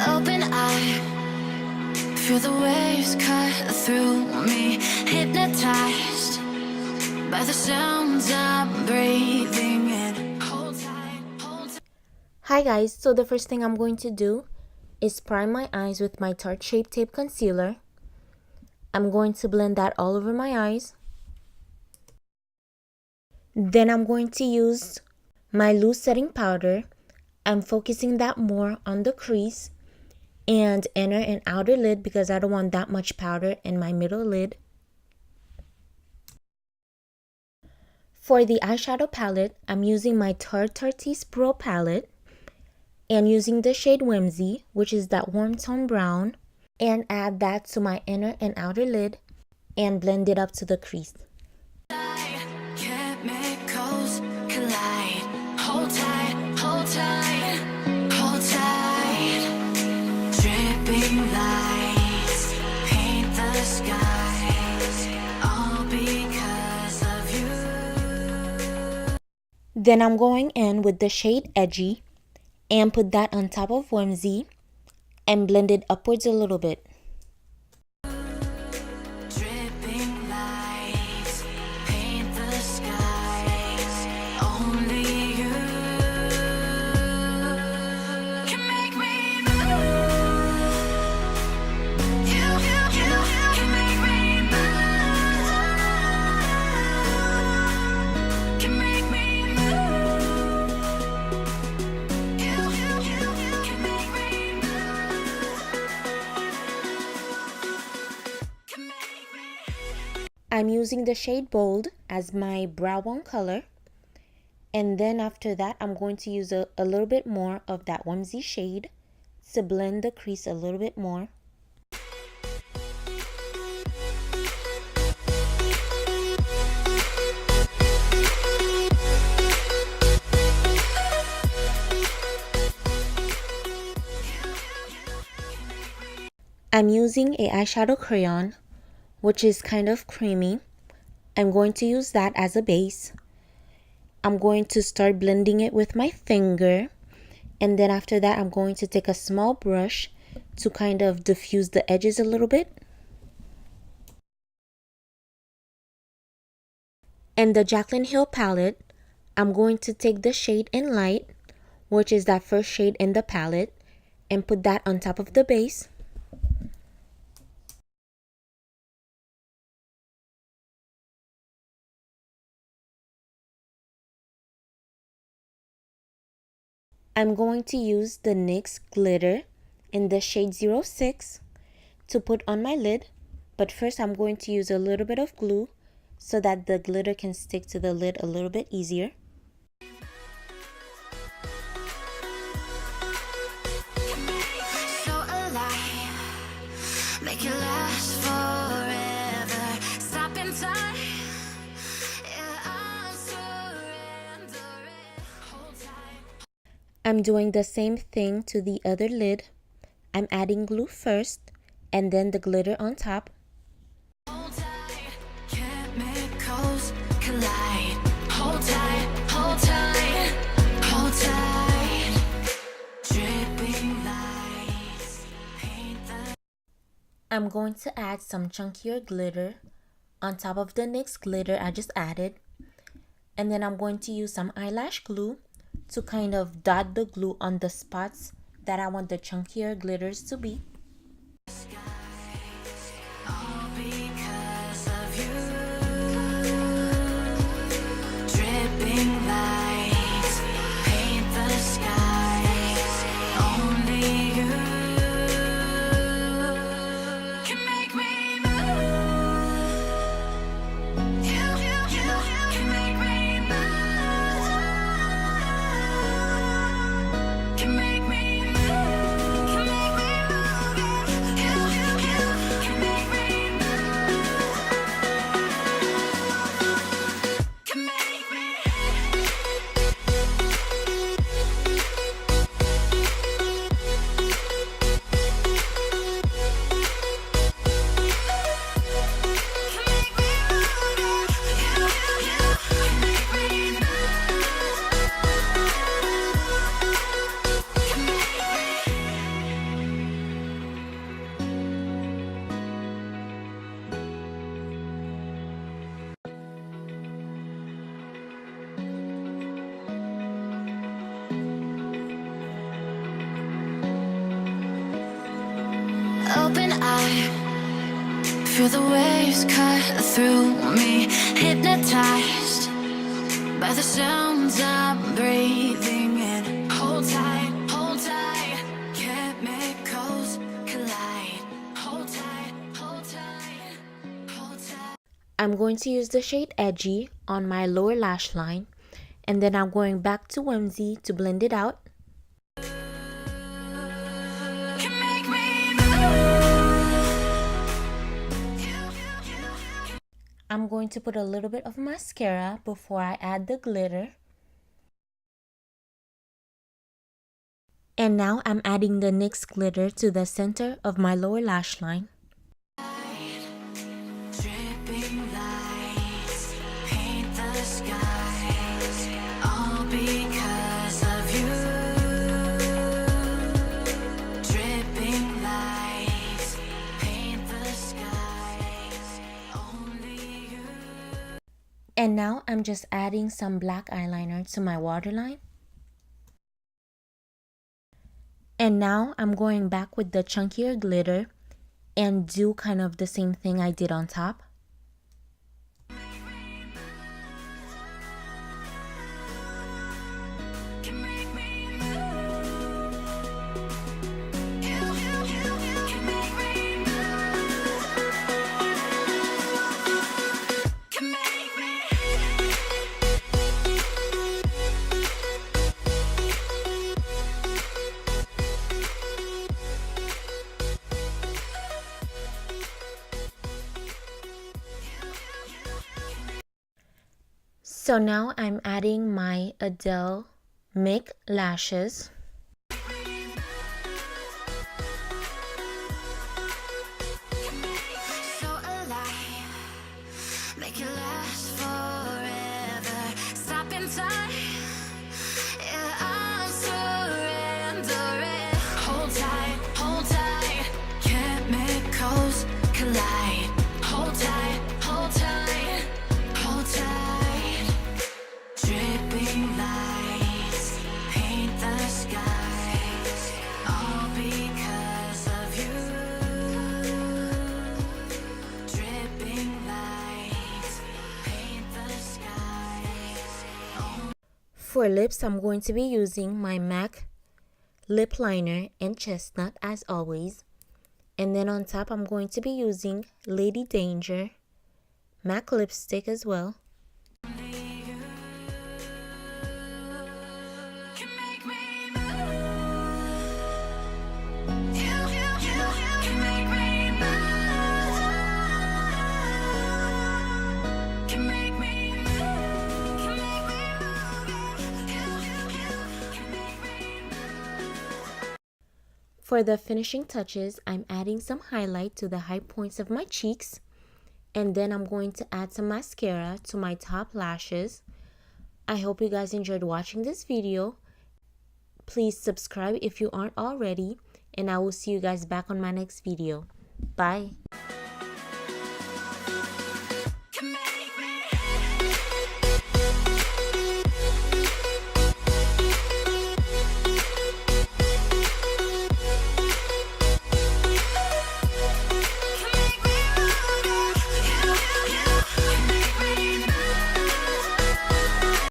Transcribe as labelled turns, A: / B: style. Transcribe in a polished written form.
A: open eye, feel the waves cut through me, hypnotized by the sounds I'm breathing in. Hold tight, hold tight.
B: Hi guys, so the first thing I'm going to do is prime my eyes with my Tarte Shape Tape Concealer. I'm going to blend that all over my eyes. Then I'm going to use my loose setting powder. I'm focusing that more on the crease and inner and outer lid because I don't want that much powder in my middle lid. For the eyeshadow palette, I'm using my Tarte Pro palette and using the shade Whimsy, which is that warm tone brown, and add that to my inner and outer lid and blend it up to the crease.
A: Chemicals collide. Hold tight, hold tight, hold tight. Dripping lights paint the skies, all because of you.
B: Then I'm going in with the shade Edgy and put that on top of Whimsy and blend it upwards a little bit.
A: Dripping lights paint the skies, only you can make me move. You can make me move. Can make me move. You can make me move. Can make me.
B: I'm using the shade Bold as my brow bone color. And then after that, I'm going to use a little bit more of that Whimsy shade to blend the crease a little bit more. I'm using a eyeshadow crayon, which is kind of creamy. I'm going to use that as a base. I'm going to start blending it with my finger, and then after that I'm going to take a small brush to kind of diffuse the edges a little bit. And the Jaclyn Hill palette, I'm going to take the shade in Light, which is that first shade in the palette, and put that on top of the base. I'm going to use the NYX glitter in the shade 06 to put on my lid, but first I'm going to use a little bit of glue so that the glitter can stick to the lid a little bit easier.
A: So alive, make it last forever. Stop in time. Yeah, I'm surrendering. Hold tight.
B: I'm doing the same thing to the other lid. I'm adding glue first and then the glitter on top.
A: Hold tight. Chemicals collide. Hold tight, hold tight, hold tight. Dripping lights paint the.
B: I'm going to add some chunkier glitter on top of the NYX glitter I just added. And then I'm going to use some eyelash glue to kind of dot the glue on the spots that I want the chunkier glitters to be.
A: All because of you. Dripping lights paint the skies, only you can make me move. You can make me move. Can make me move. Can make me move. open eye, feel the waves cut through me, hypnotized by the sounds I'm breathing in. Hold tight, chemicals collide. Hold tight, hold tight, hold tight.
B: I'm going to use the shade Edgy on my lower lash line, and then I'm going back to Whimsy to blend it out.
A: Can make me move.
B: I'm going to put a little bit of mascara before I add the glitter. And now I'm adding the NYX glitter to the center of my lower lash line.
A: Dripping lights paint the skies, all because of you. Dripping lights paint the skies, only you.
B: And now I'm just adding some black eyeliner to my waterline. And now I'm going back with the chunkier glitter and do kind of the same thing I did on top.
A: Can make me move. Can make me move. Can make me.
B: So now I'm adding my Adele MIC lashes.
A: So alive, make it last forever. Stop in time, yeah, I'm surrendering. Hold tight, chemicals collide. Hold tight, hold tight, hold tight. Dripping lights paint the skies, all because of you. Dripping lights paint the skies.
B: For lips, I'm going to be using my MAC lip liner in Chestnut as always. And then on top, I'm going to be using Lady Danger MAC lipstick as well.
A: Can make me move. Can make me move. Can make me move. Can make me move.
B: For the finishing touches, I'm adding some highlight to the high points of my cheeks. And then I'm going to add some mascara to my top lashes. I hope you guys enjoyed watching this video. Please subscribe if you aren't already, and I will see you guys back on my next video. Bye.